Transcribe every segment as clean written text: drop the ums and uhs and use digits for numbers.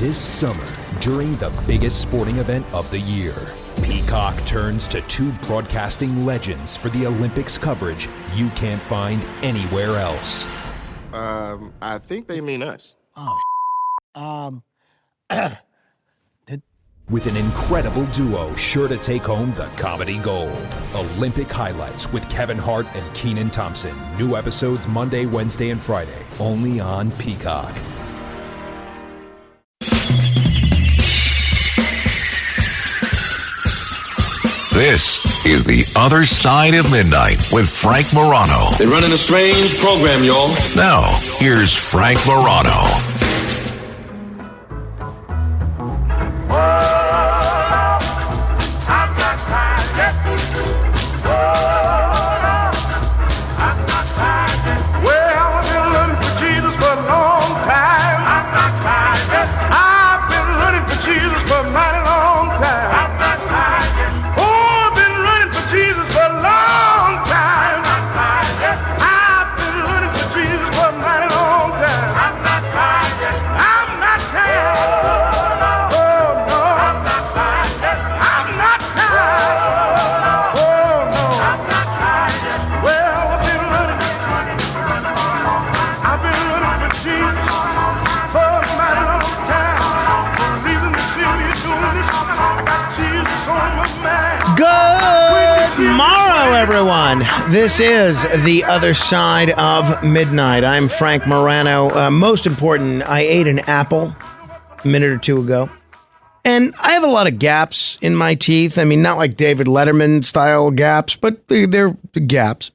This summer, during the biggest sporting event of the year, Peacock turns to two broadcasting legends for the Olympics coverage you can't find anywhere else. I think they mean us. With an incredible duo sure to take home the comedy gold. Olympic Highlights with Kevin Hart and Kenan Thompson. New episodes Monday, Wednesday, and Friday. Only on Peacock. This is The Other Side of Midnight with Frank Morano. They're running a strange program, y'all. Now, here's Frank Morano. Everyone, this is The Other Side of Midnight. I'm Frank Morano. Most important, I ate an apple a minute or two ago, and I have a lot of gaps in my teeth. I mean, not like David Letterman style gaps, but they're gaps.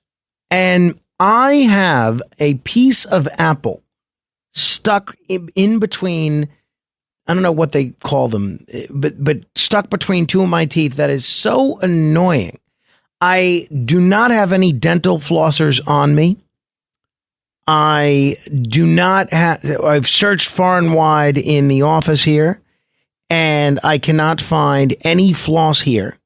And I have a piece of apple stuck in between, I don't know what they call them, but stuck between two of my teeth that is so annoying. I do not have any dental flossers on me. I do not have, I've searched far and wide in the office here, and I cannot find any floss here.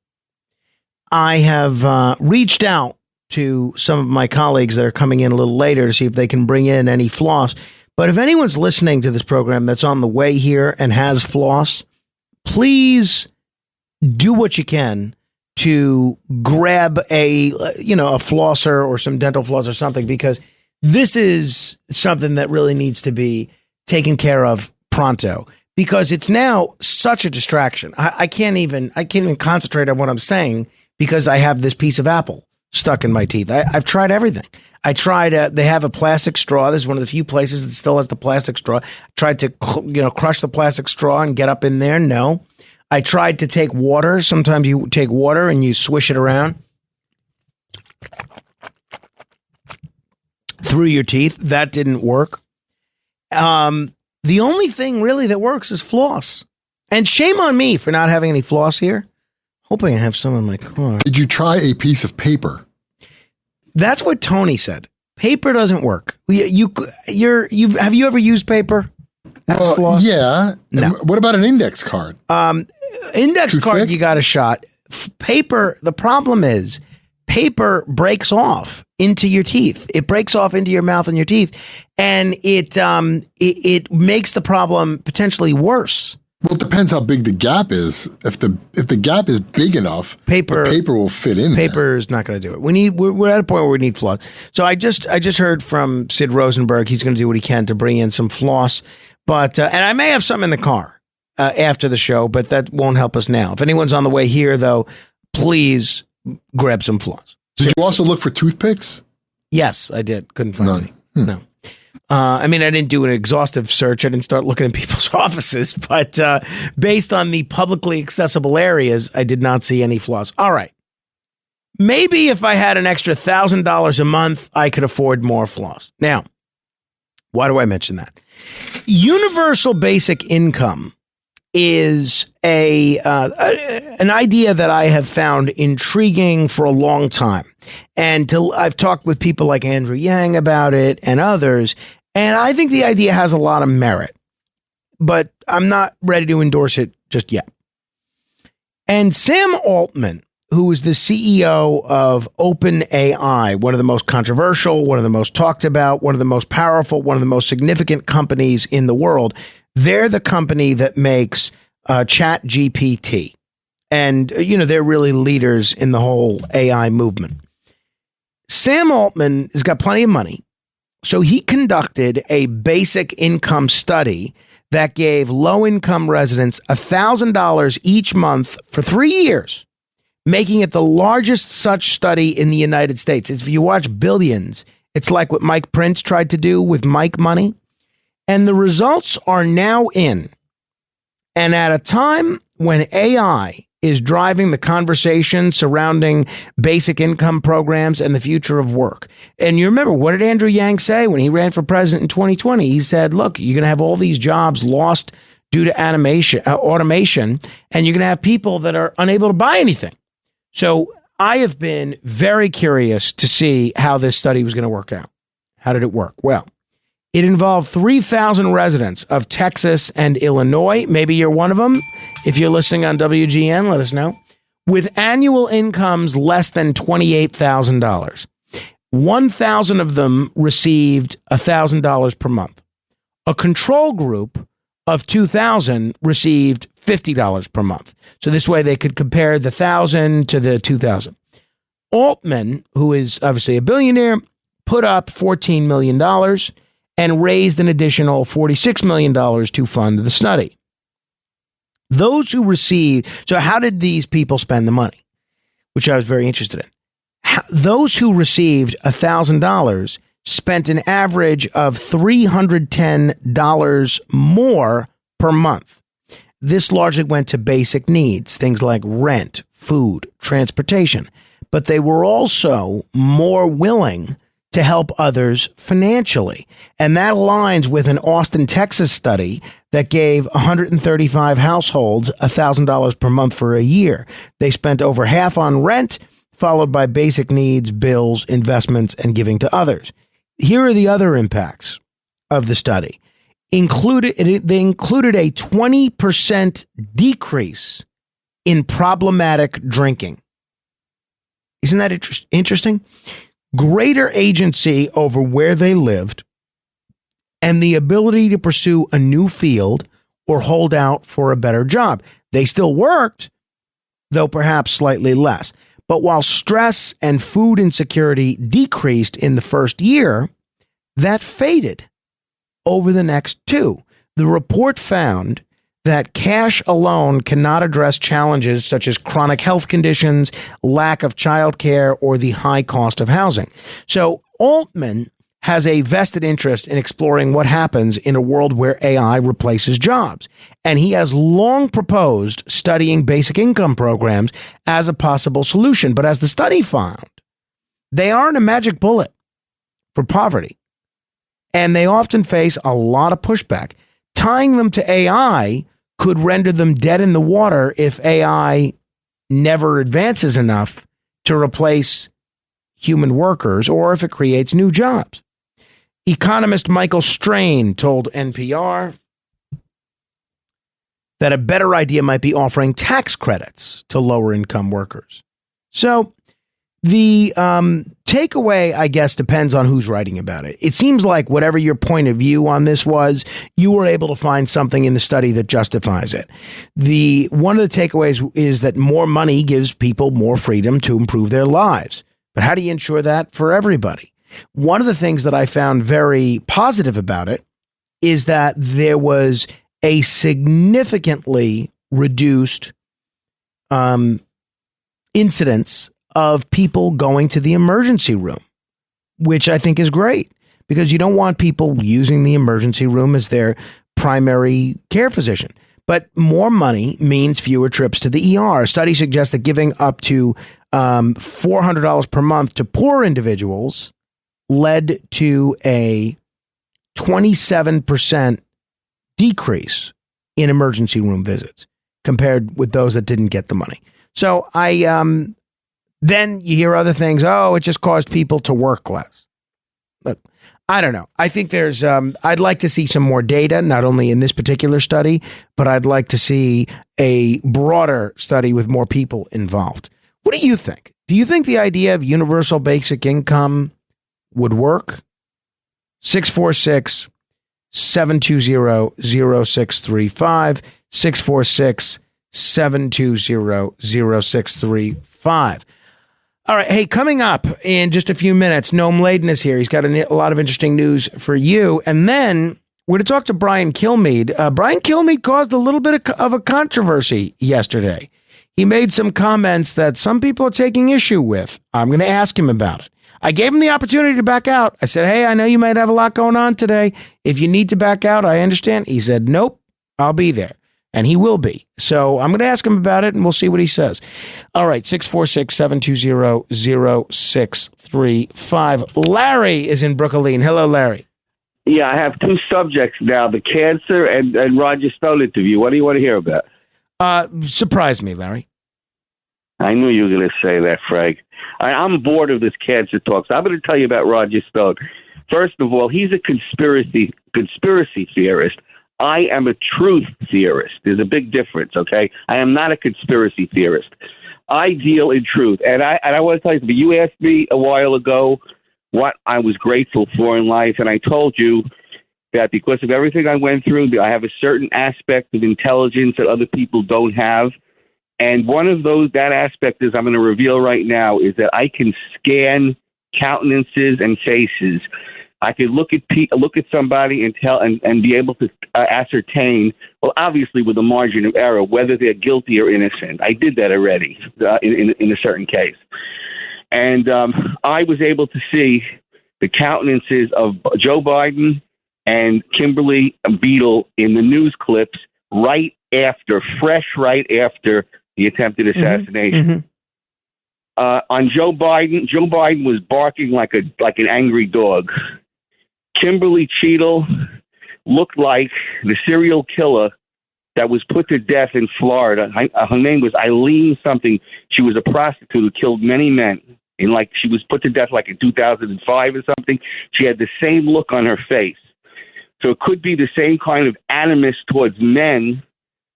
I have reached out to some of my colleagues that are coming in a little later to see if they can bring in any floss. But if anyone's listening to this program that's on the way here and has floss, please do what you can to grab a flosser or some dental floss or something, because this is something that really needs to be taken care of pronto, because it's now such a distraction. I can't even concentrate on what I'm saying because I have this piece of apple stuck in my teeth. I've tried everything. I tried, they have a plastic straw. This is one of the few places that still has the plastic straw. I tried to, crush the plastic straw and get up in there. No. I tried to take water. Sometimes you take water and you swish it around through your teeth. That didn't work. The only thing really that works is floss. And shame on me for not having any floss here. Hoping I have some in my car. Did you try a piece of paper? That's what Tony said. Paper doesn't work. Have you ever used paper? Floss? Yeah. No. What about an index card? Index card, thick? you got a shot. Paper, the problem is paper breaks off into your teeth. It breaks off into your mouth and your teeth, and it makes the problem potentially worse. Well, it depends how big the gap is. If the gap is big enough, the paper will fit in. Paper is not going to do it. We're at a point where we need floss. So I just heard from Sid Rosenberg. He's going to do what he can to bring in some floss, but and I may have some in the car after the show, but that won't help us now. If anyone's on the way here, though, please grab some floss. Did you also look for toothpicks? Yes, I did. Couldn't find None. any. No. I didn't do an exhaustive search. I didn't start looking in people's offices, but based on the publicly accessible areas, I did not see any floss. All right. Maybe if I had an extra $1,000 a month, I could afford more floss. Now, why do I mention that? Universal basic income is an idea that I have found intriguing for a long time. And I've talked with people like Andrew Yang about it and others, and I think the idea has a lot of merit, but I'm not ready to endorse it just yet. And Sam Altman, who is the CEO of OpenAI, one of the most controversial, one of the most talked about, one of the most powerful, one of the most significant companies in the world, They're the company that makes Chat GPT. And, they're really leaders in the whole AI movement. Sam Altman has got plenty of money. So he conducted a basic income study that gave low-income residents $1,000 each month for 3 years, making it the largest such study in the United States. If you watch Billions, it's like what Mike Prince tried to do with Mike Money. And the results are now in. And at a time when AI is driving the conversation surrounding basic income programs and the future of work. And you remember, what did Andrew Yang say when he ran for president in 2020? He said, look, you're going to have all these jobs lost due to automation, and you're going to have people that are unable to buy anything. So I have been very curious to see how this study was going to work out. How did it work? Well, it involved 3,000 residents of Texas and Illinois. Maybe you're one of them. If you're listening on WGN, let us know. With annual incomes less than $28,000. 1,000 of them received $1,000 per month. A control group of 2,000 received $50 per month. So this way they could compare the 1,000 to the 2,000. Altman, who is obviously a billionaire, put up $14 million and raised an additional $46 million to fund the study. Those who received, so how did these people spend the money? Which I was very interested in. Those who received $1,000 spent an average of $310 more per month. This largely went to basic needs, things like rent, food, transportation. But they were also more willing to help others financially. And that aligns with an Austin, Texas study that gave 135 households $1,000 per month for a year. They spent over half on rent, followed by basic needs, bills, investments, and giving to others. Here are the other impacts of the study. They included a 20% decrease in problematic drinking. Isn't that interesting? Greater agency over where they lived and the ability to pursue a new field or hold out for a better job. They still worked, though perhaps slightly less. But while stress and food insecurity decreased in the first year, that faded over the next two. The report found that cash alone cannot address challenges such as chronic health conditions, lack of childcare, or the high cost of housing. So Altman has a vested interest in exploring what happens in a world where AI replaces jobs. And he has long proposed studying basic income programs as a possible solution. But as the study found, they aren't a magic bullet for poverty. And they often face a lot of pushback. Tying them to AI could render them dead in the water if AI never advances enough to replace human workers or if it creates new jobs. Economist Michael Strain told NPR that a better idea might be offering tax credits to lower income workers. So the takeaway, I guess, depends on who's writing about it. It seems like whatever your point of view on this was, you were able to find something in the study that justifies it. One of the takeaways is that more money gives people more freedom to improve their lives. But how do you ensure that for everybody? One of the things that I found very positive about it is that there was a significantly reduced incidence of people going to the emergency room, which I think is great because you don't want people using the emergency room as their primary care physician. But more money means fewer trips to the ER. A study suggests that giving up to $400 per month to poor individuals led to a 27% decrease in emergency room visits compared with those that didn't get the money. So then you hear other things. Oh, it just caused people to work less. Look, I don't know. I think there's, I'd like to see some more data, not only in this particular study, but I'd like to see a broader study with more people involved. What do you think? Do you think the idea of universal basic income would work? 646 646-720-0635, 646-720-0635. All right. Hey, coming up in just a few minutes, Noam Laden is here. He's got a lot of interesting news for you. And then we're going to talk to Brian Kilmeade. Brian Kilmeade caused a little bit of a controversy yesterday. He made some comments that some people are taking issue with. I'm going to ask him about it. I gave him the opportunity to back out. I said, hey, I know you might have a lot going on today. If you need to back out, I understand. He said, nope, I'll be there. And he will be. So I'm going to ask him about it, and we'll see what he says. All right, 646-720-0635. Larry is in Brooklyn. Hello, Larry. Yeah, I have two subjects now, the cancer and Roger Stone interview. What do you want to hear about? Surprise me, Larry. I knew you were going to say that, Frank. I'm bored of this cancer talk, so I'm going to tell you about Roger Stone. First of all, he's a conspiracy theorist. I am a truth theorist. There's a big difference, okay? I am not a conspiracy theorist. I deal in truth. And I want to tell you something. You asked me a while ago what I was grateful for in life, and I told you that because of everything I went through, I have a certain aspect of intelligence that other people don't have. And one of that aspect is I'm going to reveal right now is that I can scan countenances and faces. I could look at somebody and tell and be able to ascertain, well, obviously with a margin of error, whether they're guilty or innocent. I did that already in a certain case. And I was able to see the countenances of Joe Biden and Kimberly Beadle in the news clips right after the attempted assassination. On Joe Biden was barking like an angry dog. Kimberly Cheadle looked like the serial killer that was put to death in Florida. Her name was Eileen something. She was a prostitute who killed many men. She was put to death in 2005 or something. She had the same look on her face. So it could be the same kind of animus towards men,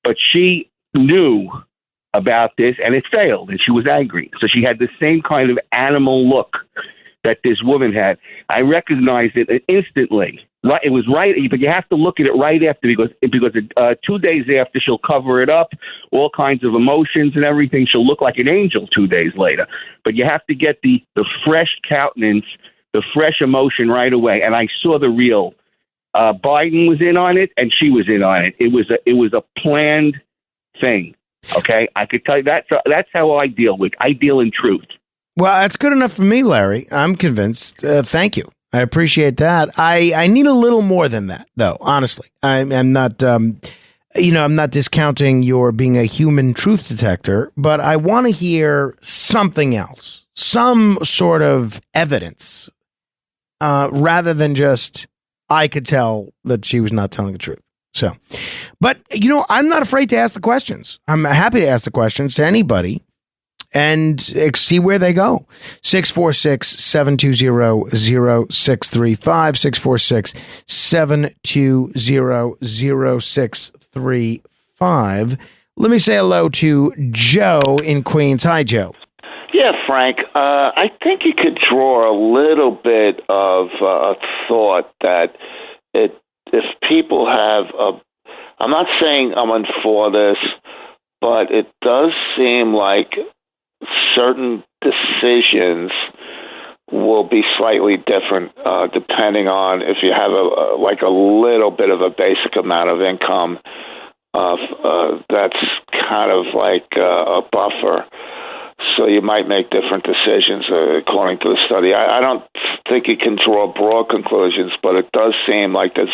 but she knew about this and it failed and she was angry. So she had the same kind of animal look that this woman had. I recognized it instantly. Right, it was right, but you have to look at it right after because 2 days after she'll cover it up, all kinds of emotions and everything. She'll look like an angel 2 days later. But you have to get the fresh countenance, the fresh emotion right away. And I saw the real. Biden was in on it, and she was in on it. It was a planned thing. Okay, I could tell you that's how I deal in truth. Well, that's good enough for me, Larry. I'm convinced. Thank you. I appreciate that. I need a little more than that, though. Honestly, I'm not. I'm not discounting your being a human truth detector, but I want to hear something else, some sort of evidence, rather than just I could tell that she was not telling the truth. So, but I'm not afraid to ask the questions. I'm happy to ask the questions to anybody and see where they go. 646-720-0635, 646-720-0635. Let me say hello to Joe in Queens. Hi, Joe. Yeah, Frank, I think you could draw a little bit of a thought that if people have I'm not saying I'm for this, but it does seem like certain decisions will be slightly different depending on if you have a little bit of a basic amount of income. That's kind of like a buffer. So you might make different decisions according to the study. I don't think you can draw broad conclusions, but it does seem like there's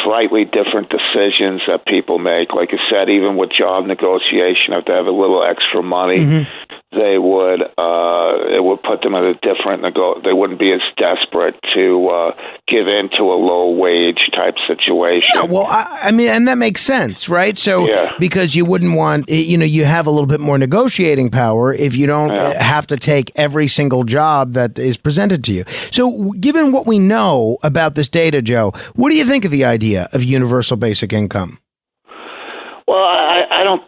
slightly different decisions that people make. Like I said, even with job negotiation, if they have a little extra money, they would it would put them in a different they wouldn't be as desperate to give in to a low wage type situation. Yeah, well, I mean, and that makes sense, right? So because you wouldn't want, you have a little bit more negotiating power if you don't have to take every single job that is presented to you. So given what we know about this data, Joe, what do you think of the idea of universal basic income? Well, I don't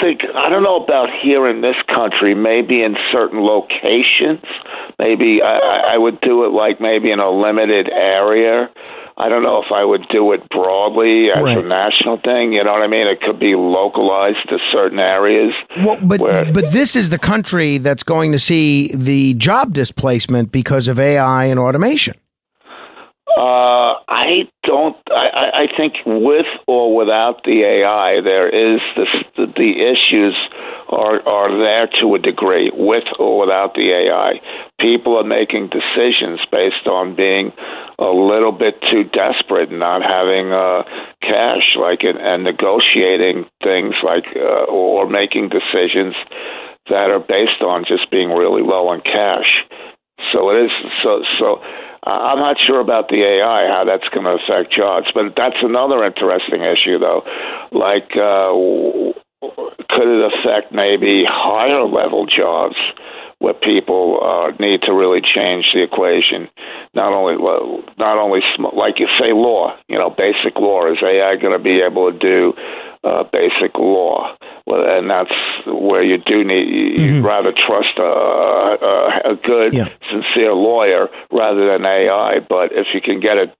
know about here in this country. Maybe in certain locations, maybe I would do it like maybe in a limited area I don't know if I would do it broadly as Right. a national thing. You know what I mean? It could be localized to certain areas. Well, but this is the country that's going to see the job displacement because of AI and automation. I think with or without the AI, there is the issues are there to a degree, with or without the AI. People are making decisions based on being a little bit too desperate and not having cash, and negotiating things or making decisions that are based on just being really low on cash. So it is so. I'm not sure about the AI, how that's going to affect jobs, but that's another interesting issue, though. Could it affect maybe higher level jobs where people need to really change the equation? Not only like you say, law. Basic law. Is AI going to be able to do basic law? Well, and that's where you do need. You'd rather trust a good, sincere lawyer rather than AI. But if you can get it,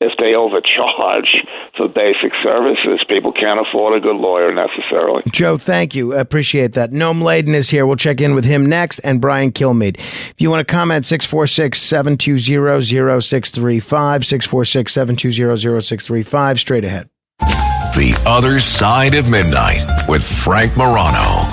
if they overcharge for basic services, people can't afford a good lawyer necessarily. Joe, thank you. I appreciate that. Noam Laden is here. We'll check in with him next, and Brian Kilmeade. If you want to comment, 646-720-0635, 646-720-0635, straight ahead. The Other Side of Midnight with Frank Morano.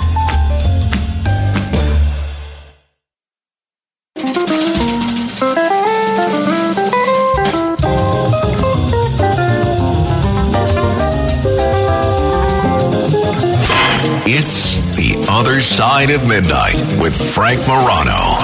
It's The Other Side of Midnight with Frank Morano.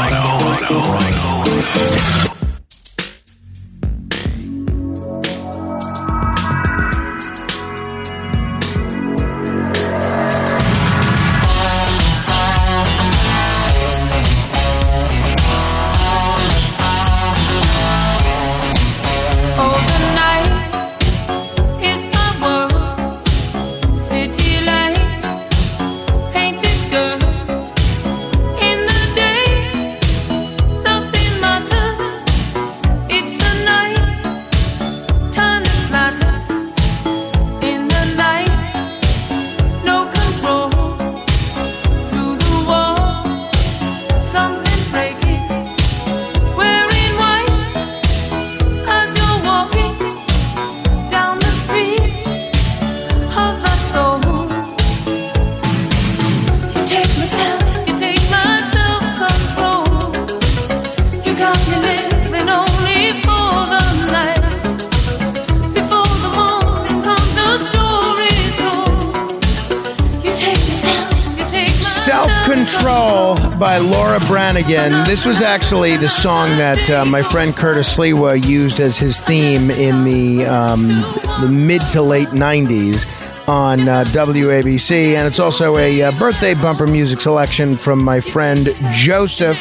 Self-Control by Laura Branigan. This was actually the song that my friend Curtis Sliwa used as his theme in the mid to late 90s on WABC. And it's also a birthday bumper music selection from my friend Joseph,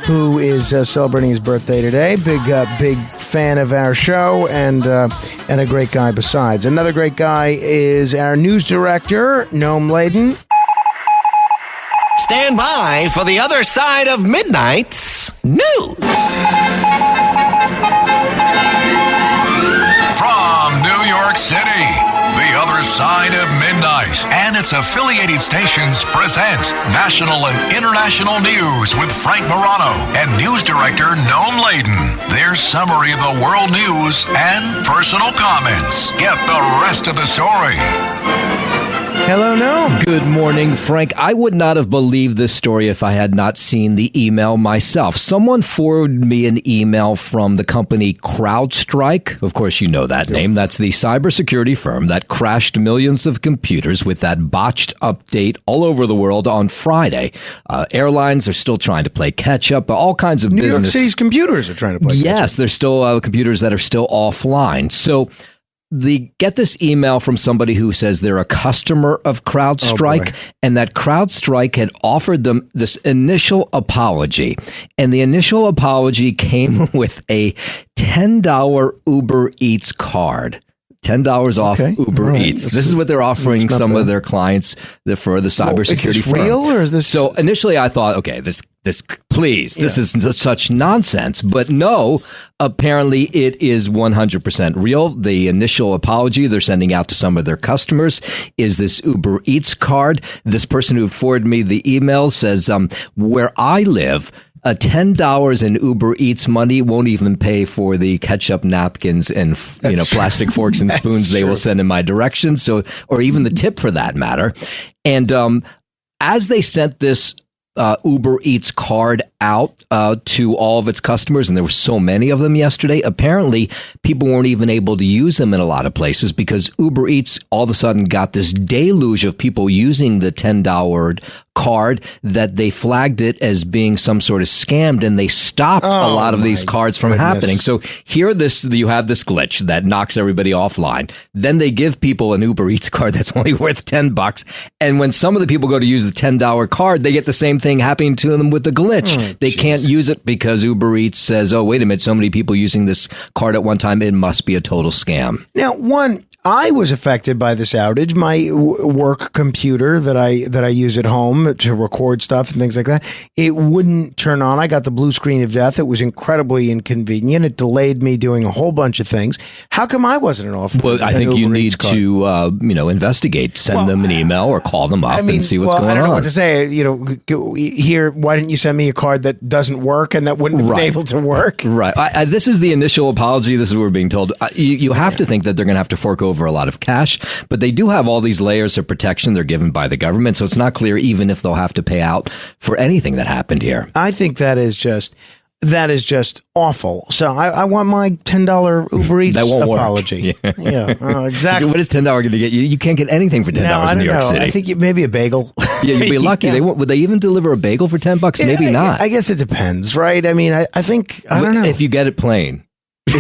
who is celebrating his birthday today. Big fan of our show and a great guy besides. Another great guy is our news director, Noam Laden. Stand by for the other side of Midnight's news. From New York City, The Other Side of Midnight and its affiliated stations present national and international news with Frank Morano and news director Noam Laden. Their summary of the world news and personal comments. Get the rest of the story. Hello, Noam. Good morning, Frank. I would not have believed this story if I had not seen the email myself. Someone forwarded me an email from the company CrowdStrike. Of course, you know that name. That's the cybersecurity firm that crashed millions of computers with that botched update all over the world on Friday. Airlines are still trying to play catch up. All kinds of New business. York City's computers are trying to play catch up. Yes, there's still computers that are still offline. So get this email from somebody who says they're a customer of CrowdStrike, and that CrowdStrike had offered them this initial apology. And the initial apology came with a $10 Uber Eats card. $10 off Uber Eats. This is what they're offering some of their clients for the cybersecurity firm. Is this real or is this? So initially I thought, okay, this This is such nonsense. But no, apparently it is 100% real. The initial apology they're sending out to some of their customers is this Uber Eats card. This person who forwarded me the email says, where I live, $10 in Uber Eats money won't even pay for the ketchup napkins and plastic forks and spoons they will send in my direction. So, or even the tip for that matter. And as they sent this Uber Eats card out to all of its customers, and there were so many of them yesterday, apparently people weren't even able to use them in a lot of places because Uber Eats all of a sudden got this deluge of people using the $10 card that they flagged it as being some sort of scammed, and they stopped a lot of these cards from happening. So here you have this glitch that knocks everybody offline. Then they give people an Uber Eats card that's only worth $10. And when some of the people go to use the $10 card, they get the same thing happening to them with the glitch. They can't use it because Uber Eats says, oh, wait a minute, so many people using this card at one time, it must be a total scam. Now, I was affected by this outage. My work computer that I use at home to record stuff and things like that, it wouldn't turn on. I got the blue screen of death. It was incredibly inconvenient. It delayed me doing a whole bunch of things. How come I wasn't off? Well, I think you need to investigate. Send them an email or call them up and see what's going on. I don't know what to say. Here, why didn't you send me a card that doesn't work and that wouldn't have been able to work? Right. This is the initial apology. This is what we're being told. You have to think that they're going to have to fork over a lot of cash, but they do have all these layers of protection they're given by the government, so it's not clear even if they'll have to pay out for anything that happened here. I think that is just awful. So I want my $10 Uber Eats apology. Exactly. What is $10 going to get you? You can't get anything for $10 in New York City. I think maybe a bagel. Yeah, you'd be lucky. Would they even deliver a bagel for $10? Maybe not. I guess it depends, right? I mean, I think, I don't know. If you get it plain. Well,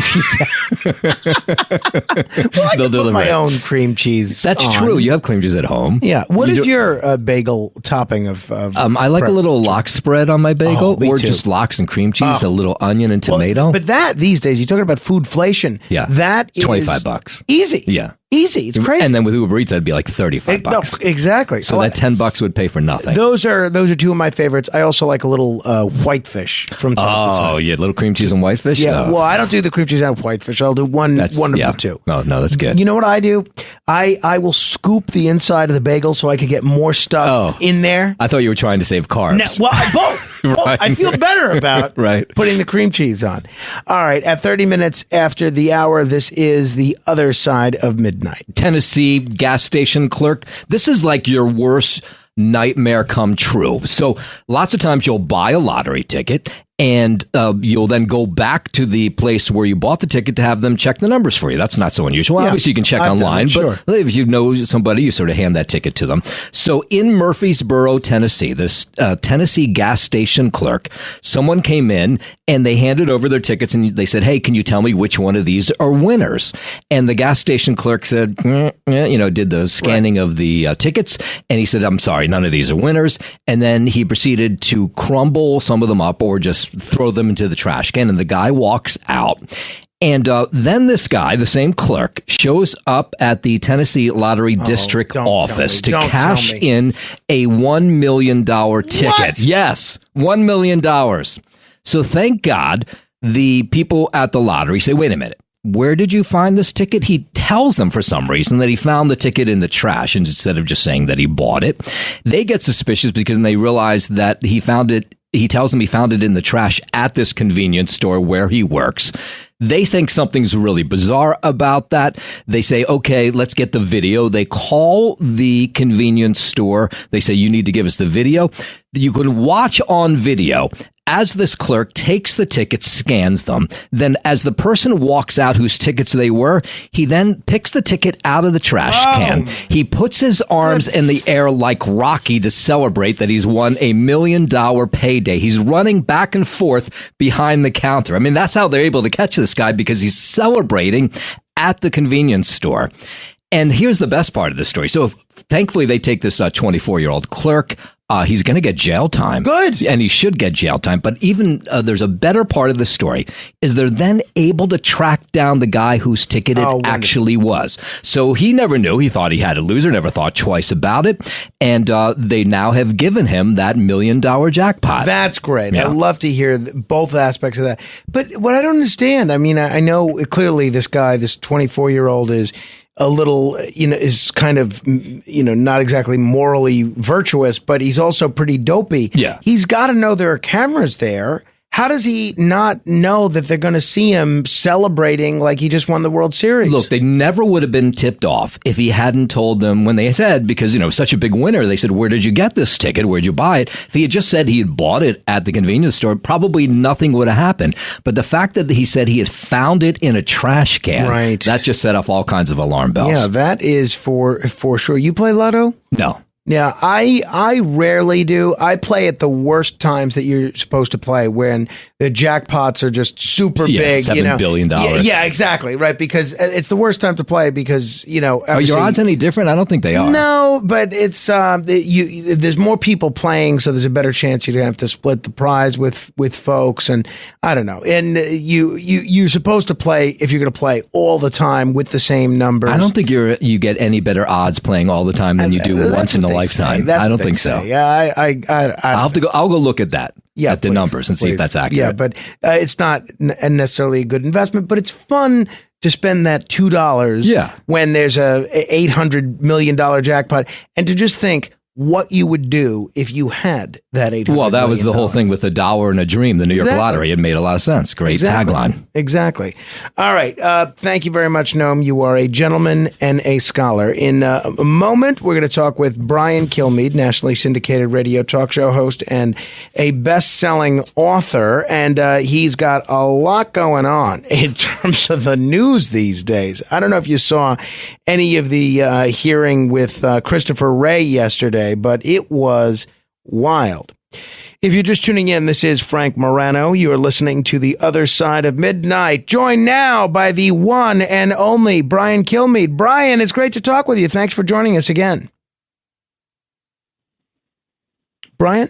I can put my own cream cheese. That's true. You have cream cheese at home. Yeah. What is your bagel topping of I like a little lox spread on my bagel, or just lox and cream cheese, a little onion and tomato. But that these days, you're talking about foodflation. Yeah, that is $25. Easy. Yeah. Easy. It's crazy. And then with Uber Eats, that'd be like $35. No, exactly. So that $10 would pay for nothing. Those are two of my favorites. I also like a little whitefish from time to time. Oh, yeah, little cream cheese and whitefish? Yeah, well, I don't do the cream cheese and whitefish. I'll do one of the two. No, that's good. You know what I do? I will scoop the inside of the bagel so I could get more stuff in there. I thought you were trying to save carbs. Both. Right. I feel better about putting the cream cheese on. All right, at 30 minutes after the hour, this is The Other Side of Midnight. Tennessee gas station clerk. This is like your worst nightmare come true. So lots of times you'll buy a lottery ticket and you'll then go back to the place where you bought the ticket to have them check the numbers for you. That's not so unusual. Yeah, obviously, you can check online, but if you know somebody, you sort of hand that ticket to them. So in Murfreesboro, Tennessee, this Tennessee gas station clerk, someone came in and they handed over their tickets and they said, hey, can you tell me which one of these are winners? And the gas station clerk said, did the scanning of the tickets. And he said, I'm sorry, none of these are winners. And then he proceeded to crumble some of them up or just throw them into the trash can. And the guy walks out. And then this guy, the same clerk, shows up at the Tennessee Lottery District office to cash in a $1 million ticket. What? Yes, $1 million. So thank God the people at the lottery say, wait a minute. Where did you find this ticket? He tells them for some reason that he found the ticket in the trash instead of just saying that he bought it. They get suspicious because they realize that he found it. He tells them he found it in the trash at this convenience store where he works. They think something's really bizarre about that. They say, okay, let's get the video. They call the convenience store. They say, you need to give us the video. You can watch on video as this clerk takes the tickets, scans them. Then as the person walks out whose tickets they were, he then picks the ticket out of the trash can. He puts his arms in the air like Rocky to celebrate that he's won $1 million payday. He's running back and forth behind the counter. I mean, that's how they're able to catch this guy, because he's celebrating at the convenience store. And here's the best part of the story. So thankfully, they take this 24-year-old clerk. He's going to get jail time. Good. And he should get jail time. But even there's a better part of the story is they're then able to track down the guy whose ticket it actually was. So he never knew. He thought he had a loser, never thought twice about it. And they now have given him that $1 million jackpot. That's great. Yeah. I love to hear both aspects of that. But what I don't understand, I mean, I know clearly this guy, this 24-year-old is a little, is kind of, not exactly morally virtuous, but he's also pretty dopey. Yeah. He's got to know there are cameras there. How does he not know that they're going to see him celebrating like he just won the World Series? Look, they never would have been tipped off if he hadn't told them when they said, because, such a big winner, they said, where did you get this ticket? Where'd you buy it? If he had just said he had bought it at the convenience store, probably nothing would have happened. But the fact that he said he had found it in a trash can, right, that just set off all kinds of alarm bells. Yeah, that is for sure. You play Lotto? No. Yeah, I rarely do. I play at the worst times that you're supposed to play, when the jackpots are just super big. $7 billion. Yeah, exactly. Right. Because it's the worst time to play because, Are your odds any different? I don't think they are. No, but it's there's more people playing, so there's a better chance you'd have to split the prize with folks, and I don't know. And you're supposed to play, if you're going to play all the time with the same numbers. I don't think you get any better odds playing all the time than you do once in a lifetime. I don't think so. Yeah, I'll have to go. I'll go look at that. Yeah, at the numbers and see if that's accurate. Yeah, but it's not necessarily a good investment, but it's fun to spend that $2 when there's a $800 million jackpot, and to just think what you would do if you had that $800 million. Well, that was the whole thing with $1 and a dream, the New York lottery. It made a lot of sense. Great tagline. Exactly. All right. Thank you very much, Noam. You are a gentleman and a scholar. In a moment, we're going to talk with Brian Kilmeade, nationally syndicated radio talk show host and a best-selling author. And he's got a lot going on in terms of the news these days. I don't know if you saw any of the hearing with Christopher Wray yesterday, but it was wild. If you're just tuning in, this is Frank Morano. You are listening to The Other Side of Midnight. Joined now by the one and only Brian Kilmeade. Brian, it's great to talk with you. Thanks for joining us again. Brian?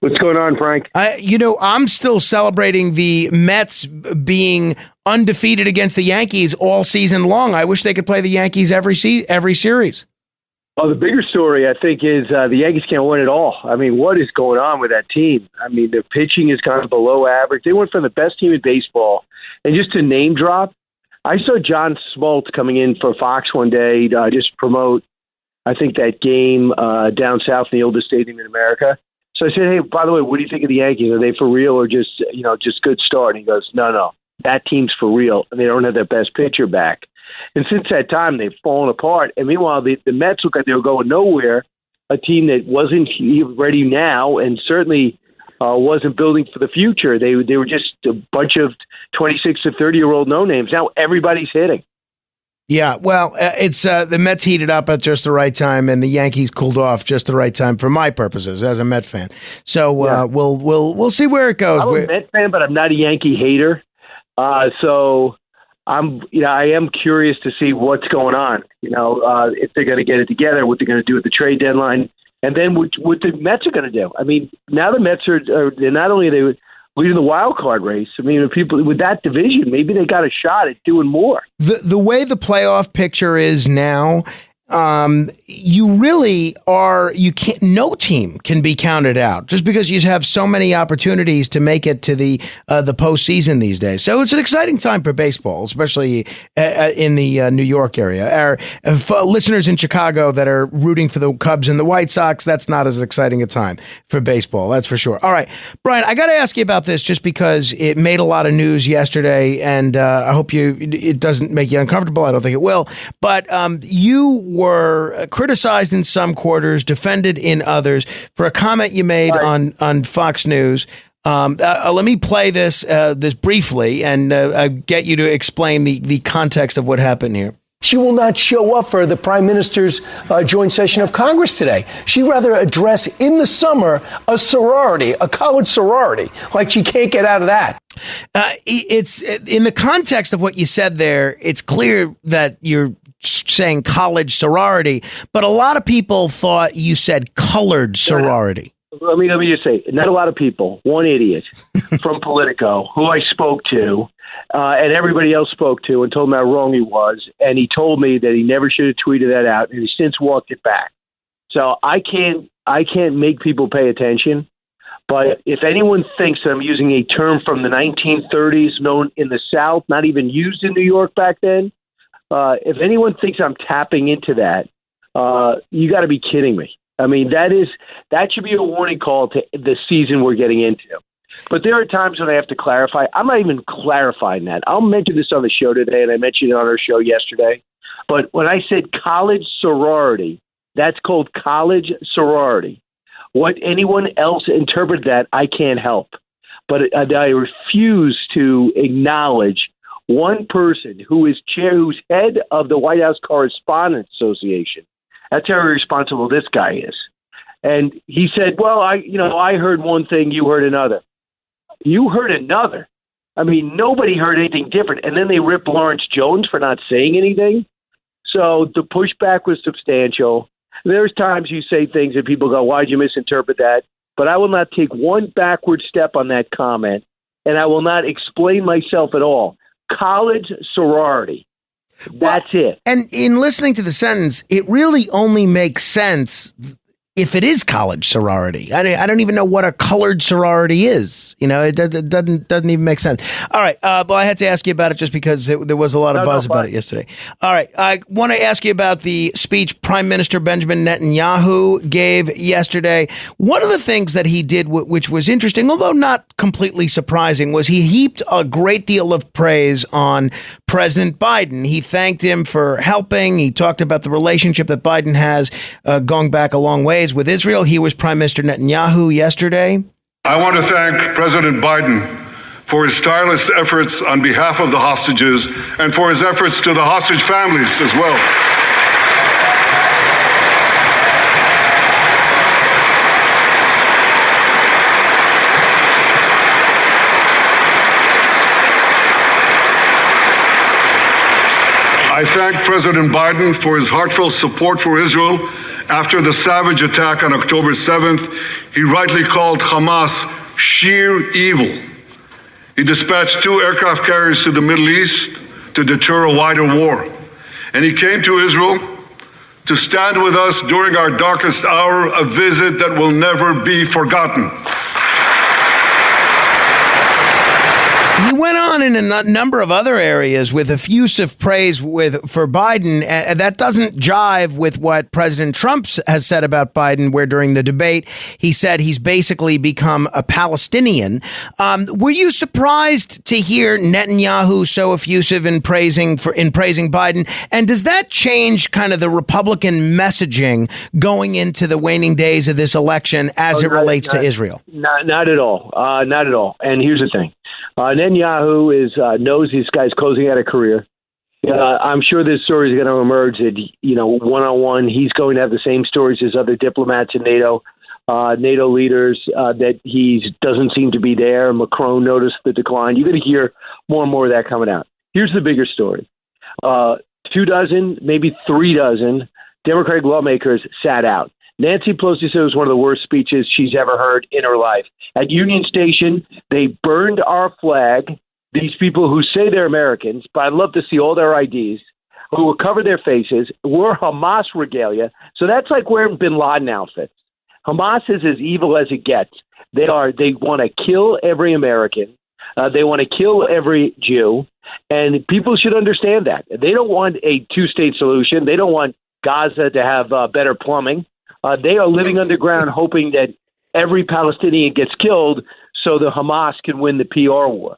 What's going on, Frank? I'm still celebrating the Mets being undefeated against the Yankees all season long. I wish they could play the Yankees every series. Oh, the bigger story, I think, is the Yankees can't win at all. I mean, what is going on with that team? I mean, their pitching is kind of below average. They went from the best team in baseball. And just to name drop, I saw John Smoltz coming in for Fox one day to just promote, I think, that game down south in the oldest stadium in America. So I said, hey, by the way, what do you think of the Yankees? Are they for real or just good start? And he goes, no, that team's for real. And they don't have their best pitcher back. And since that time, they've fallen apart. And meanwhile, the Mets look like they were going nowhere, a team that wasn't ready now and certainly wasn't building for the future. They were just a bunch of 26 to 30-year-old no-names. Now everybody's hitting. Yeah, well, it's the Mets heated up at just the right time, and the Yankees cooled off just the right time for my purposes as a Met fan. So we'll see where it goes. I'm a Met fan, but I'm not a Yankee hater. So I am curious to see what's going on. If they're going to get it together, what they're going to do at the trade deadline, and then what the Mets are going to do. I mean, now the Mets are not only they leading the wild card race. I mean, people with that division, maybe they got a shot at doing more. The way the playoff picture is now, you really are, no team can be counted out just because you have so many opportunities to make it to the postseason these days. So it's an exciting time for baseball, especially in the New York area. Our listeners in Chicago that are rooting for the Cubs and the White Sox, that's not as exciting a time for baseball. That's for sure. All right, Brian, I got to ask you about this just because it made a lot of news yesterday, and I hope it doesn't make you uncomfortable. I don't think it will, but you were criticized in some quarters, defended in others for a comment you made on Fox News. Let me play this briefly and get you to explain the context of what happened here. She will not show up for the Prime Minister's joint session of Congress today. She'd rather address in the summer a college sorority, like she can't get out of that. It's in the context of what you said there. It's clear that you're saying college sorority, but a lot of people thought you said colored sorority. Let me just say, not a lot of people. One idiot from Politico who I spoke to, and everybody else spoke to, and told me how wrong he was, and he told me that he never should have tweeted that out, and he's since walked it back. So I can't make people pay attention. But if anyone thinks that I'm using a term from the 1930s known in the South, not even used in New York back then, if anyone thinks I'm tapping into that, you got to be kidding me. I mean, that should be a warning call to the season we're getting into. But there are times when I have to clarify. I'm not even clarifying that. I'll mention this on the show today, and I mentioned it on our show yesterday. But when I said college sorority, that's called college sorority. What anyone else interpret that, I can't help. But I refuse to acknowledge one person who's head of the White House Correspondents Association. That's how irresponsible this guy is. And he said, well, I heard one thing, you heard another. You heard another. I mean, nobody heard anything different. And then they ripped Lawrence Jones for not saying anything. So the pushback was substantial. There's times you say things and people go, why'd you misinterpret that? But I will not take one backward step on that comment, and I will not explain myself at all. College sorority. That's it. And in listening to the sentence, it really only makes sense if it is college sorority. I don't even know what a colored sorority is. You know, it doesn't even make sense. All right. Well, I had to ask you about it just because there was a lot of buzz about it yesterday. All right. I want to ask you about the speech Prime Minister Benjamin Netanyahu gave yesterday. One of the things that he did, which was interesting, although not completely surprising, was he heaped a great deal of praise on President Biden. He thanked him for helping. He talked about the relationship that Biden has going back a long ways with Israel. He was Prime Minister Netanyahu yesterday. I want to thank President Biden for his tireless efforts on behalf of the hostages and for his efforts to the hostage families as well. I thank President Biden for his heartfelt support for Israel after the savage attack on October 7th. He rightly called Hamas sheer evil. He dispatched 2 aircraft carriers to the Middle East to deter a wider war. And he came to Israel to stand with us during our darkest hour, a visit that will never be forgotten. He went on in a number of other areas with effusive praise for Biden. That doesn't jive with what President Trump has said about Biden, where during the debate, he said he's basically become a Palestinian. Were you surprised to hear Netanyahu so effusive in praising Biden? And does that change kind of the Republican messaging going into the waning days of this election as it relates to Israel? Not at all. Not at all. And here's the thing. Netanyahu knows this guy's closing out a career. I'm sure this story is going to emerge that, one-on-one, he's going to have the same stories as other diplomats in NATO leaders, that he doesn't seem to be there. Macron noticed the decline. You're going to hear more and more of that coming out. Here's the bigger story. 24, maybe 36 Democratic lawmakers sat out. Nancy Pelosi said it was one of the worst speeches she's ever heard in her life. At Union Station, they burned our flag. These people who say they're Americans, but I'd love to see all their IDs, who will cover their faces, wore Hamas regalia. So that's like wearing bin Laden outfits. Hamas is as evil as it gets. They want to kill every American. They want to kill every Jew. And people should understand that. They don't want a two-state solution. They don't want Gaza to have better plumbing. They are living underground hoping that every Palestinian gets killed so the Hamas can win the PR war.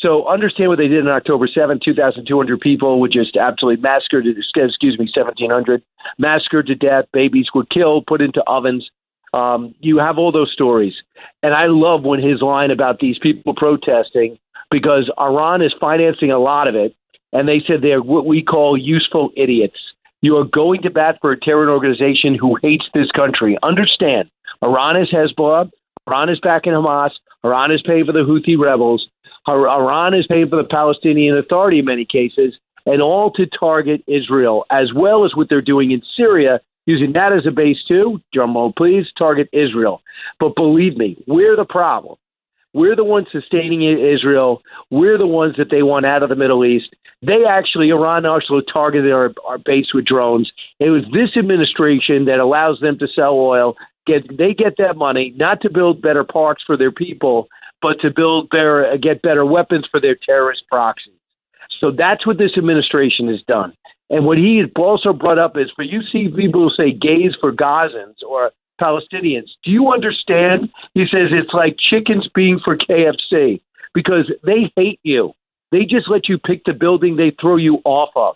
So understand what they did on October 7th. 2,200 people were just absolutely massacred, 1,700, massacred to death. Babies were killed, put into ovens. You have all those stories. And I love when his line about these people protesting, because Iran is financing a lot of it, and they said they're what we call useful idiots. You are going to bat for a terror organization who hates this country. Understand, Iran is Hezbollah. Iran is backing Hamas. Iran is paying for the Houthi rebels. Iran is paying for the Palestinian Authority in many cases. and all to target Israel, as well as what they're doing in Syria, using that as a base too. Drumroll, please, target Israel. But believe me, we're the problem. We're the ones sustaining Israel. We're the ones that they want out of the Middle East. Iran actually targeted our base with drones. It was this administration that allows them to sell oil. They get that money not to build better parks for their people, but to get better weapons for their terrorist proxies. So that's what this administration has done. And what he also brought up is, for you see people who say gays for Gazans or Palestinians, do you understand? He says it's like chickens being for KFC, because they hate you. They just let you pick the building they throw you off of.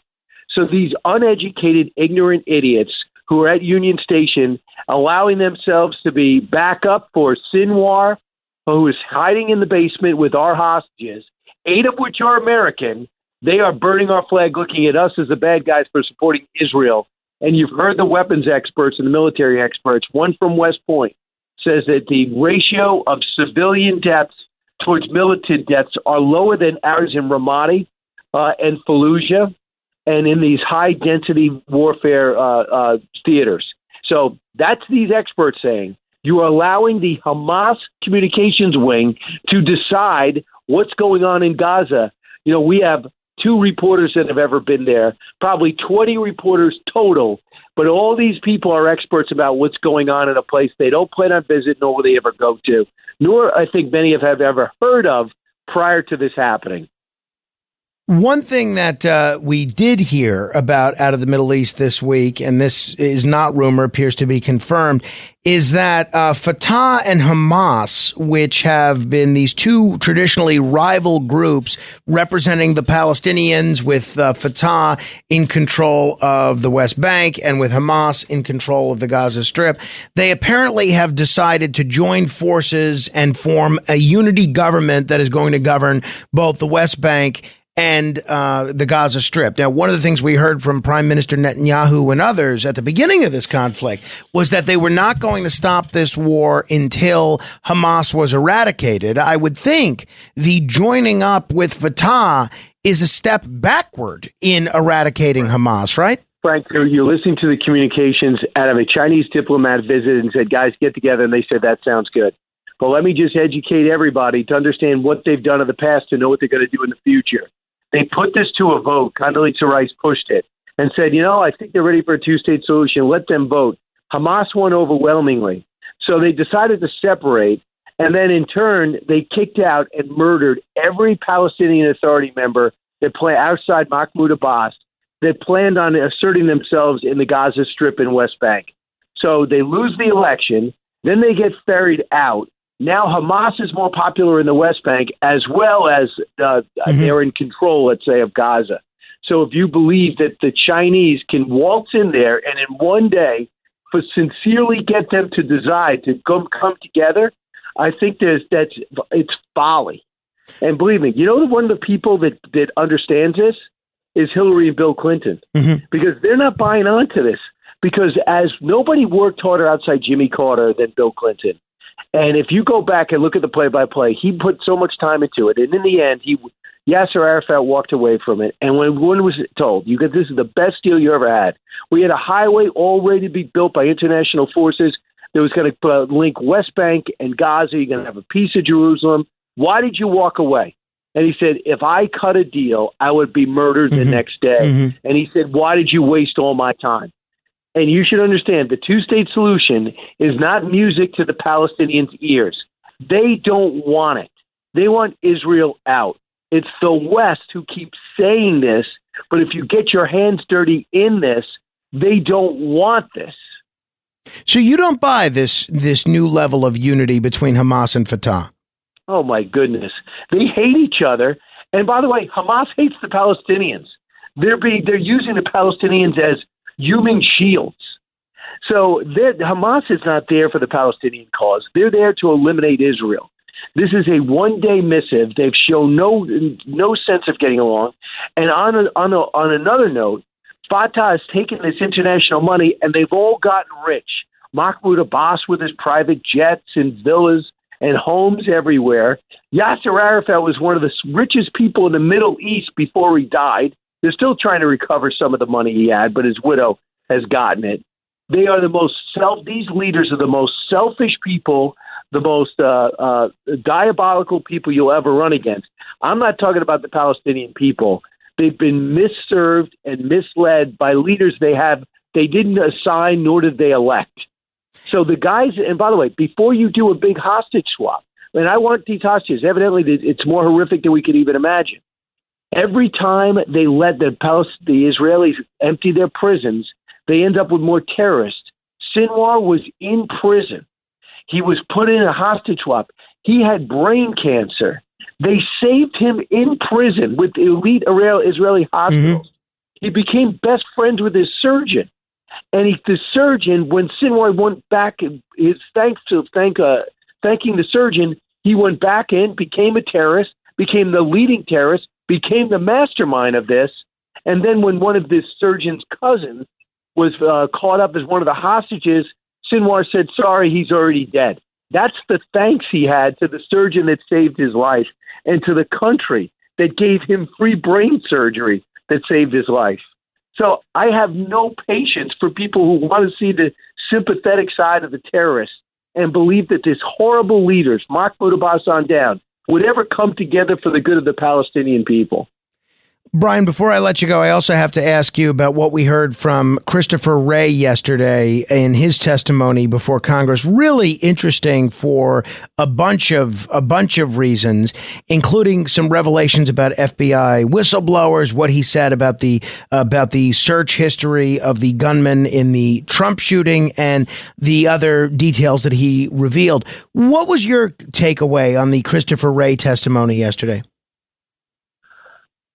So these uneducated, ignorant idiots who are at Union Station, allowing themselves to be backup for Sinwar, who is hiding in the basement with our hostages, 8 of which are American. They are burning our flag, looking at us as the bad guys for supporting Israel. And you've heard the weapons experts and the military experts. One from West Point says that the ratio of civilian deaths towards militant deaths are lower than ours in Ramadi and Fallujah and in these high-density warfare theaters. So that's these experts saying. You are allowing the Hamas communications wing to decide what's going on in Gaza. You know, we have 2 reporters that have ever been there, probably 20 reporters total, but all these people are experts about what's going on in a place they don't plan on visit, nor will they ever go to, nor I think many have ever heard of prior to this happening. One thing that we did hear about out of the Middle East this week, and this is not rumor, appears to be confirmed, is that Fatah and Hamas, which have been these 2 traditionally rival groups representing the Palestinians, with Fatah in control of the West Bank and with Hamas in control of the Gaza Strip, they apparently have decided to join forces and form a unity government that is going to govern both the West Bank and the Gaza Strip. Now, one of the things we heard from Prime Minister Netanyahu and others at the beginning of this conflict was that they were not going to stop this war until Hamas was eradicated. I would think the joining up with Fatah is a step backward in eradicating Hamas, right? Frank, you're listening to the communications out of a Chinese diplomat visit and said, guys, get together. And they said, that sounds good. But let me just educate everybody to understand what they've done in the past to know what they're going to do in the future. They put this to a vote. Condoleezza Rice pushed it and said, I think they're ready for a 2-state solution. Let them vote. Hamas won overwhelmingly. So they decided to separate. And then in turn, they kicked out and murdered every Palestinian Authority member that outside Mahmoud Abbas that planned on asserting themselves in the Gaza Strip and West Bank. So they lose the election. Then they get ferried out. Now Hamas is more popular in the West Bank, as well as they're in control, let's say, of Gaza. So if you believe that the Chinese can waltz in there and in one day sincerely get them to decide to come together, I think it's folly. And believe me, one of the people that understands this is Hillary and Bill Clinton, because they're not buying onto this. Because as nobody worked harder outside Jimmy Carter than Bill Clinton. And if you go back and look at the play-by-play, he put so much time into it. And in the end, Yasser Arafat walked away from it. And when one was told, this is the best deal you ever had. We had a highway all ready to be built by international forces that was going to link West Bank and Gaza. You're going to have a piece of Jerusalem. Why did you walk away? And he said, if I cut a deal, I would be murdered the next day. And he said, why did you waste all my time? And you should understand the 2-state solution is not music to the Palestinians' ears. They don't want it. They want Israel out. It's the West who keeps saying this, but if you get your hands dirty in this, they don't want this. So you don't buy this new level of unity between Hamas and Fatah? Oh, my goodness. They hate each other. And by the way, Hamas hates the Palestinians. They're using the Palestinians as human shields. So Hamas is not there for the Palestinian cause. They're there to eliminate Israel. This is a one-day missive. They've shown no sense of getting along. And on another note, Fatah has taken this international money, and they've all gotten rich. Mahmoud Abbas with his private jets and villas and homes everywhere. Yasser Arafat was one of the richest people in the Middle East before he died. They're still trying to recover some of the money he had, but his widow has gotten it. They are these leaders are the most selfish people, the most diabolical people you'll ever run against. I'm not talking about the Palestinian people. They've been misserved and misled by leaders they didn't assign nor did they elect. So the guys, and by the way, before you do a big hostage swap, and I want these hostages, evidently it's more horrific than we could even imagine. Every time they let the Israelis empty their prisons, they end up with more terrorists. Sinwar was in prison. He was put in a hostage swap. He had brain cancer. They saved him in prison with elite Israeli hospitals. Mm-hmm. He became best friends with his surgeon. And the surgeon, when Sinwar went back, thanking the surgeon, he went back in, became a terrorist, became the leading terrorist, became the mastermind of this. And then when one of this surgeon's cousins was caught up as one of the hostages, Sinwar said, sorry, he's already dead. That's the thanks he had to the surgeon that saved his life and to the country that gave him free brain surgery that saved his life. So I have no patience for people who want to see the sympathetic side of the terrorists and believe that these horrible leaders, Mahmoud Abbas on down, would ever come together for the good of the Palestinian people. Brian, before I let you go, I also have to ask you about what we heard from Christopher Wray yesterday in his testimony before Congress. Really interesting for a bunch of reasons, including some revelations about FBI whistleblowers, what he said about the search history of the gunman in the Trump shooting, and the other details that he revealed. What was your takeaway on the Christopher Wray testimony yesterday?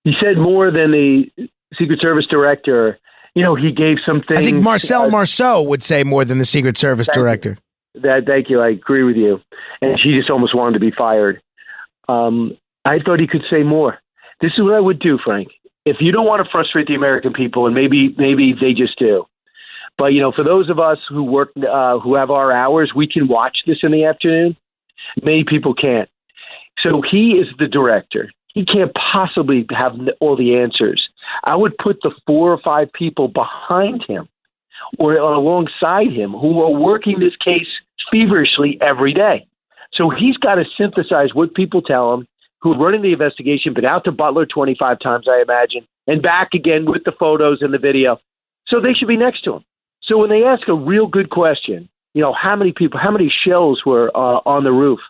He said more than the Secret Service director. He gave some things. I think Marcel Marceau would say more than the Secret Service director. Thank you. I agree with you. And she just almost wanted to be fired. I thought he could say more. This is what I would do, Frank. If you don't want to frustrate the American people, and maybe they just do, but for those of us who work, who have our hours, we can watch this in the afternoon. Many people can't. So he is the director. He can't possibly have all the answers. I would put the 4 or 5 people behind him or alongside him who are working this case feverishly every day. So he's got to synthesize what people tell him, who are running the investigation, been out to Butler 25 times, I imagine, and back again with the photos and the video. So they should be next to him. So when they ask a real good question, how many shells were on the roof?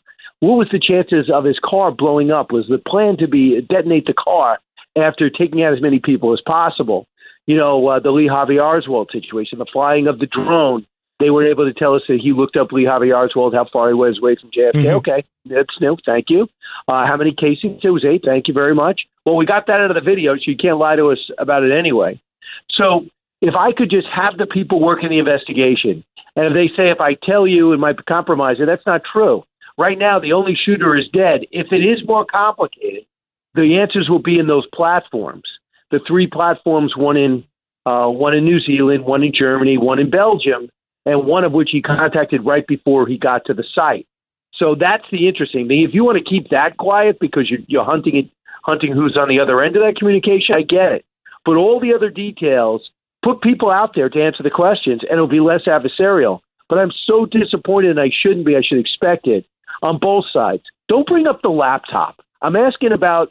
What was the chances of his car blowing up? Was the plan to detonate the car after taking out as many people as possible? The Lee Harvey Oswald situation, the flying of the drone. They were able to tell us that he looked up Lee Harvey Oswald, how far he was away from JFK. Mm-hmm. Okay, that's new. Thank you. How many casings? It was 8. Thank you very much. Well, we got that out of the video, so you can't lie to us about it anyway. So if I could just have the people working the investigation, and if they say, if I tell you it might compromise it, that's not true. Right now, the only shooter is dead. If it is more complicated, the answers will be in those platforms. The 3 platforms, one in New Zealand, one in Germany, one in Belgium, and one of which he contacted right before he got to the site. So that's the interesting thing. If you want to keep that quiet because you're hunting who's on the other end of that communication, I get it. But all the other details, put people out there to answer the questions, and it'll be less adversarial. But I'm so disappointed, and I shouldn't be. I should expect it. On both sides. Don't bring up the laptop. I'm asking about,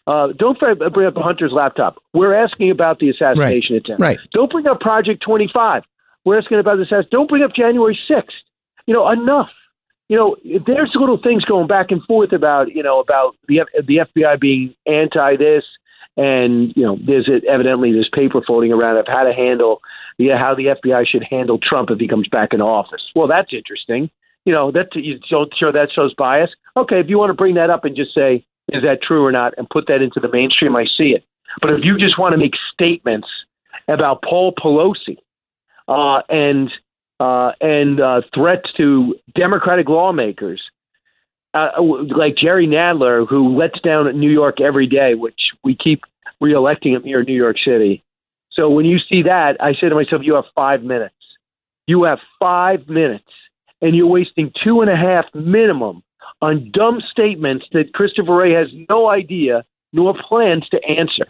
don't bring up Hunter's laptop. We're asking about the assassination attempt. Right. Don't bring up Project 25. We're asking about the assassination. Don't bring up January 6th. Enough. There's little things going back and forth about the FBI being anti this. And, there's evidently this paper floating around of how to handle, how the FBI should handle Trump if he comes back in office. Well, that's interesting. That shows bias. Okay, if you want to bring that up and just say, is that true or not, and put that into the mainstream, I see it. But if you just want to make statements about Paul Pelosi and threats to Democratic lawmakers, like Jerry Nadler, who lets down New York every day, which we keep reelecting him here in New York City. So when you see that, I say to myself, you have 5 minutes. You have 5 minutes. And you're wasting 2.5 minimum on dumb statements that Christopher Wray has no idea nor plans to answer.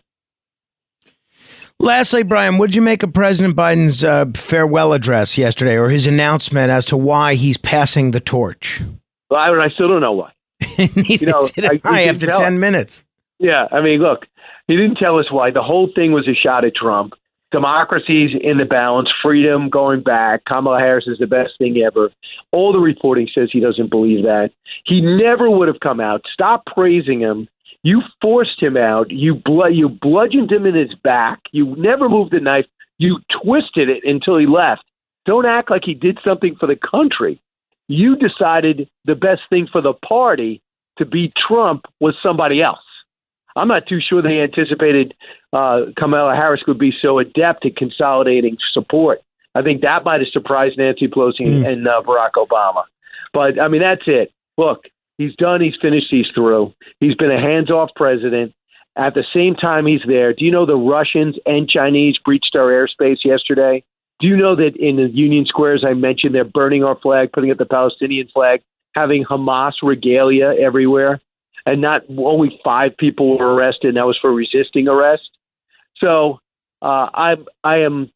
Lastly, Brian, what did you make of President Biden's farewell address yesterday, or his announcement as to why he's passing the torch? Well, I still don't know why. Neither did I after 10 minutes. Yeah, I mean, look, he didn't tell us why. The whole thing was a shot at Trump. Democracy's in the balance, freedom going back. Kamala Harris is the best thing ever. All the reporting says he doesn't believe that. He never would have come out. Stop praising him. You forced him out. You bludgeoned him in his back. You never moved the knife. You twisted it until he left. Don't act like he did something for the country. You decided the best thing for the party to beat Trump was somebody else. I'm not too sure they anticipated Kamala Harris would be so adept at consolidating support. I think that might have surprised Nancy Pelosi and Barack Obama. But, I mean, that's it. Look, he's done. He's finished. He's through. He's been a hands-off president. At the same time he's there, do you know the Russians and Chinese breached our airspace yesterday? Do you know that in the Union Square, as I mentioned, they're burning our flag, putting up the Palestinian flag, having Hamas regalia everywhere? And not only 5 people were arrested, and that was for resisting arrest. So I am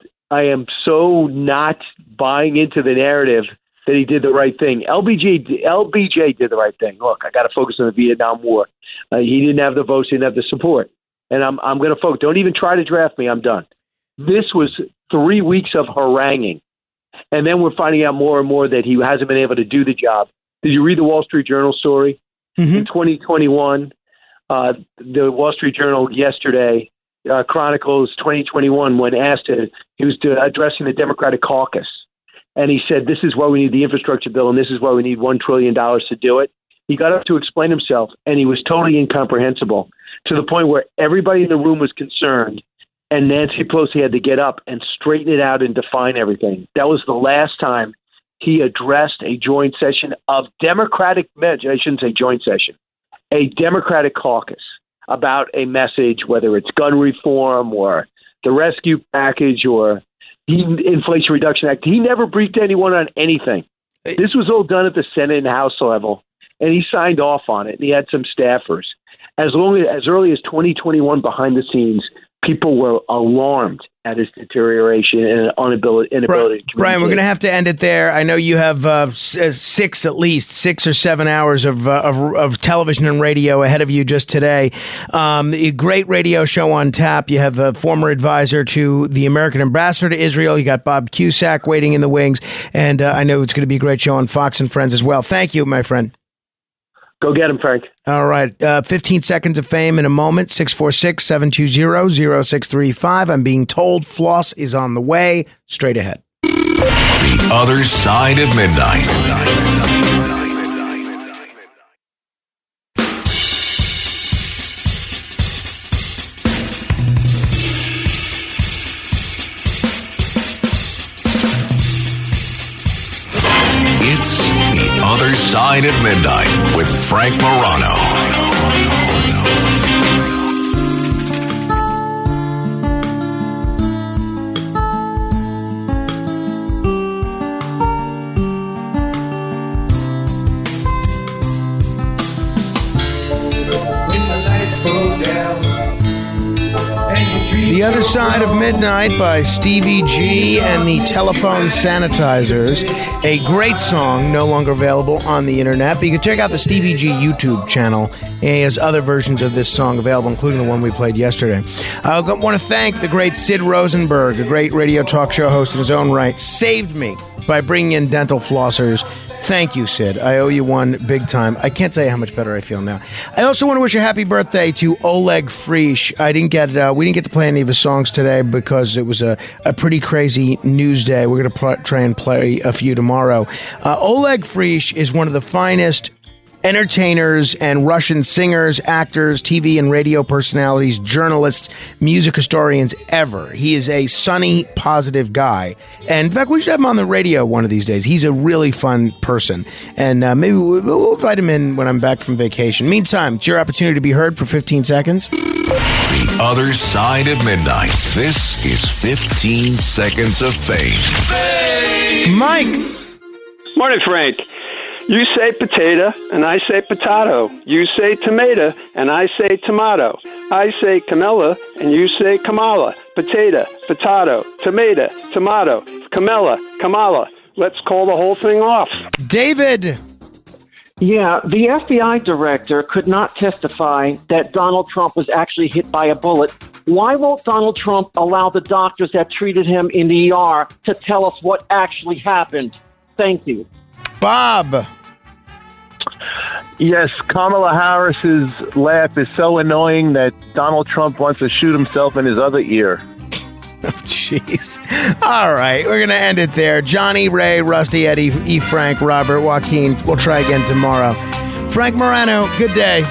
so not buying into the narrative that he did the right thing. LBJ did the right thing. Look, I got to focus on the Vietnam War. He didn't have the votes, he didn't have the support, and I'm going to focus. Don't even try to draft me. I'm done. This was 3 weeks of haranguing, and then we're finding out more and more that he hasn't been able to do the job. Did you read the Wall Street Journal story? In 2021, the Wall Street Journal yesterday chronicles 2021 when asked he was addressing the Democratic caucus. And he said, this is why we need the infrastructure bill, and this is why we need $1 trillion to do it. He got up to explain himself, and he was totally incomprehensible to the point where everybody in the room was concerned, and Nancy Pelosi had to get up and straighten it out and define everything. That was the last time he addressed a joint session of Democratic, I shouldn't say joint session, a Democratic caucus about a message, whether it's gun reform or the rescue package or the Inflation Reduction Act. He never briefed anyone on anything. This was all done at the Senate and House level, and he signed off on it, and he had some staffers. As early as 2021 behind the scenes, people were alarmed at his deterioration and inability to communicate. Brian, we're going to have to end it there. I know you have at least 6 or 7 hours of television and radio ahead of you just today. A great radio show on tap. You have a former advisor to the American ambassador to Israel. You got Bob Cusack waiting in the wings. And I know it's going to be a great show on Fox and Friends as well. Thank you, my friend. Go get him, Frank. All right. 15 seconds of fame in a moment. 646-720-0635. I'm being told floss is on the way. Straight ahead. The Other Side of Midnight. It's The Other Side of Midnight with Frank Morano. The Other Side of Midnight by Stevie G and the Telephone Sanitizers. A great song, no longer available on the internet, but you can check out the Stevie G YouTube channel. He has other versions of this song available, including the one we played yesterday. I want to thank the great Sid Rosenberg, a great radio talk show host in his own right, saved me by bringing in dental flossers. Thank you, Sid. I owe you one big time. I can't tell you how much better I feel now. I also want to wish a happy birthday to Oleg Frisch. We didn't get to play any of his songs today because it was a pretty crazy news day. We're going to try and play a few tomorrow. Oleg Frisch is one of the finest entertainers and Russian singers, actors, TV and radio personalities, journalists, music historians ever. He is a sunny, positive guy. And in fact, we should have him on the radio one of these days. He's a really fun person. And maybe we'll invite him in when I'm back from vacation. Meantime, it's your opportunity to be heard for 15 seconds. The Other Side of Midnight. This is 15 Seconds of Fame. Mike. Morning, Frank. You say potato, and I say potato. You say tomato, and I say tomato. I say Camilla, and you say Kamala. potato, potato, tomato, tomato, Kamala. Let's call the whole thing off. David. Yeah, the FBI director could not testify that Donald Trump was actually hit by a bullet. Why won't Donald Trump allow the doctors that treated him in the ER to tell us what actually happened? Thank you. Bob. Yes, Kamala Harris's laugh is so annoying that Donald Trump wants to shoot himself in his other ear. Oh, jeez. All right, we're going to end it there. Johnny, Ray, Rusty, Eddie, E. Frank, Robert, Joaquin. We'll try again tomorrow. Frank Morano, good day.